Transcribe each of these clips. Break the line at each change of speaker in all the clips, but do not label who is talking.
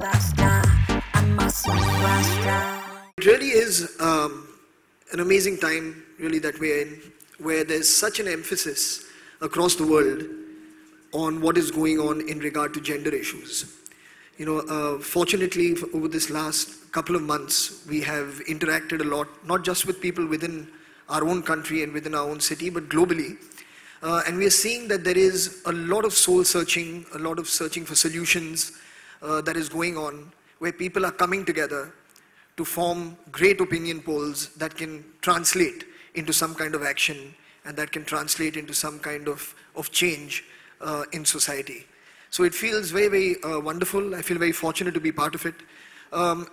It really is an amazing time, really, that we're in, where there's such an emphasis across the world on what is going on in regard to gender issues. You know, fortunately, over this last couple of months, we have interacted a lot, not just with people within our own country and within our own city, but globally. And we are seeing that there is a lot of soul searching, a lot of searching for solutions that is going on, where people are coming together to form great opinion polls that can translate into some kind of action and that can translate into some kind of change in society. So it feels very, very wonderful. I feel very fortunate to be part of it.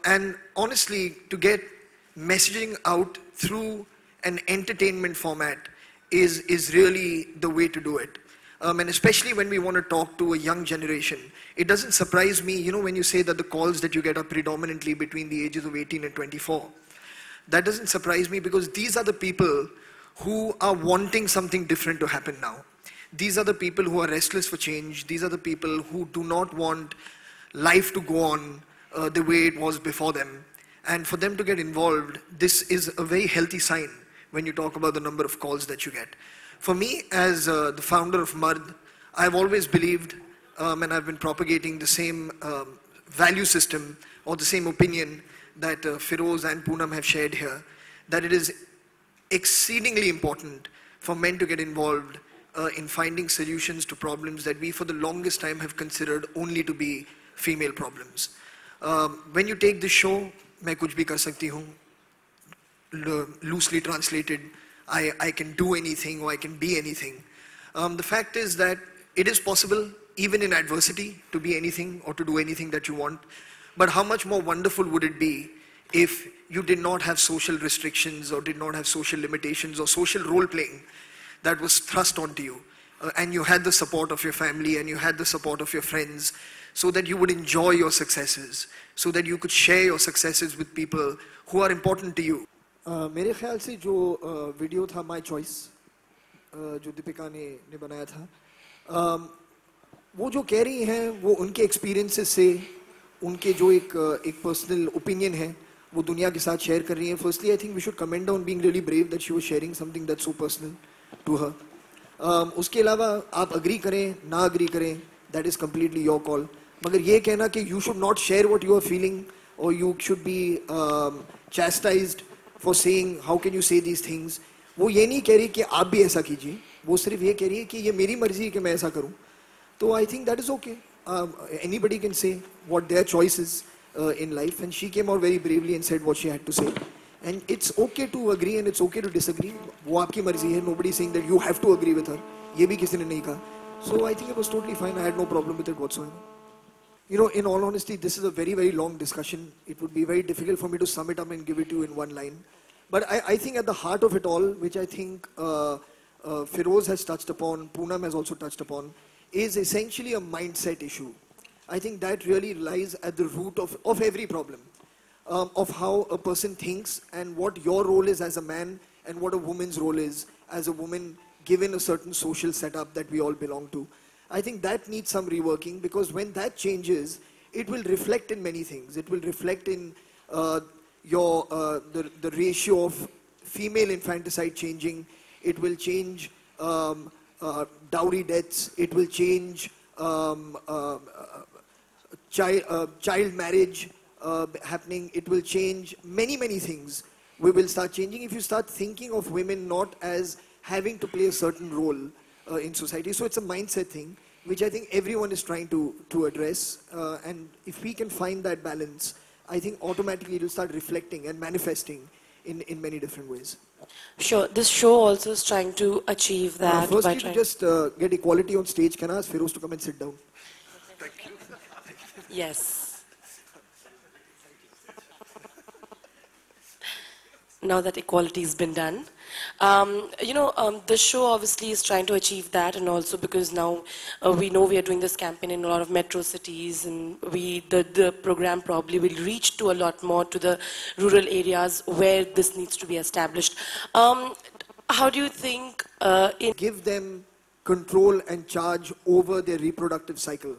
And honestly, to get messaging out through an entertainment format is really the way to do it. And especially when we want to talk to a young generation, it doesn't surprise me, you know, when you say that the calls that you get are predominantly between the ages of 18 and 24. That doesn't surprise me because these are the people who are wanting something different to happen now. These are the people who are restless for change. These are the people who do not want life to go on the way it was before them. And for them to get involved, this is a very healthy sign when you talk about the number of calls that you get. For me, as the founder of Mard, I've always believed and I've been propagating the same value system or the same opinion that Feroz and Poonam have shared here, that it is exceedingly important for men to get involved in finding solutions to problems that we for the longest time have considered only to be female problems. When you take this show, मैं कुछ भी कर सकती हूँ, loosely translated, I can do anything or I can be anything. The fact is that it is possible, even in adversity, to be anything or to do anything that you want. But how much more wonderful would it be if you did not have social restrictions or did not have social limitations or social role playing that was thrust onto you, and you had the support of your family and you had the support of your friends, so that you would enjoy your successes, so that you could share your successes with people who are important to you. मेरे ख्याल से जो video था my choice जो दीपिका ने बनाया था, वो जो कह रही हैं वो उनके एक्सपीरियंसेस से, उनके जो एक पर्सनल ओपिनियन है वो दुनिया के साथ शेयर कर रही हैं. Firstly I think we should commend on being really brave that she was sharing something that's so personal to her. उसके अलावा आप अग्री करें ना अग्री करें, that is completely your call. मगर ये कहना कि you should not share what you are feeling और you should be chastised for saying how can you say these things, वो ये नहीं कह रही कि आप भी ऐसा कीजिए, वो सिर्फ ये कह रही है कि ये मेरी मर्जी है कि मैं ऐसा करूं. तो I think that is okay. Anybody can say what their choice is in life, and she came out very bravely and said what she had to say. And it's okay to agree and it's okay to disagree. वो आपकी मर्जी है. Nobody saying that you have to agree with her. ये भी किसी ने नहीं कहा. So I think it was totally fine. I had no problem with it whatsoever. You know, in all honesty, this is a very, very long discussion. It would be very difficult for me to sum it up and give it to you in one line. But I think at the heart of it all, which I think Feroz has touched upon, Poonam has also touched upon, is essentially a mindset issue. I think that really lies at the root of every problem, of how a person thinks and what your role is as a man and what a woman's role is as a woman given a certain social setup that we all belong to. I think that needs some reworking, because when that changes, it will reflect in many things. It will reflect in the ratio of female infanticide changing. It will change dowry deaths. It will change child marriage happening. It will change many, many things. We will start changing if you start thinking of women not as having to play a certain role in society. So it's a mindset thing, which I think everyone is trying to address. And if we can find that balance, I think automatically it will start reflecting and manifesting in many different ways.
Sure. This show also is trying to achieve that.
Firstly, to just get equality on stage, can I ask Feroz to come and sit down? Thank you.
Yes. Now that equality has been done. The show obviously is trying to achieve that, and also because now we know we are doing this campaign in a lot of metro cities, and the program probably will reach to a lot more to the rural areas where this needs to be established. How do you think
give them control and charge over their reproductive cycle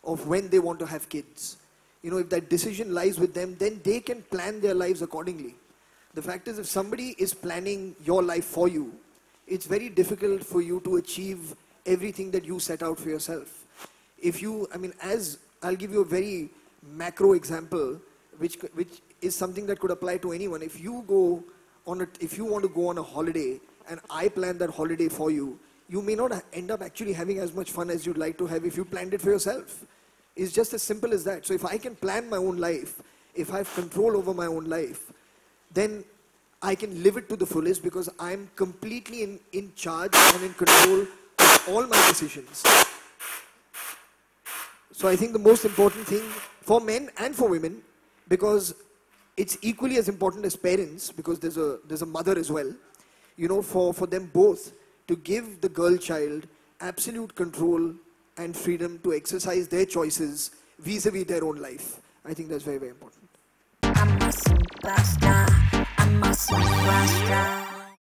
of when they want to have kids? if that decision lies with them, then they can plan their lives accordingly. The fact is, if somebody is planning your life for you, it's very difficult for you to achieve everything that you set out for yourself. As I'll give you a very macro example, which is something that could apply to anyone. If you want to go on a holiday and I plan that holiday for you, you may not end up actually having as much fun as you'd like to have if you planned it for yourself. It's just as simple as that. So if I can plan my own life, if I have control over my own life, then I can live it to the fullest because I'm completely in charge and in control of all my decisions. So I think the most important thing for men and for women, because it's equally as important as parents, because there's a mother as well, for them both to give the girl child absolute control and freedom to exercise their choices vis-a-vis their own life. I think that's very, very important. I'm a superstar.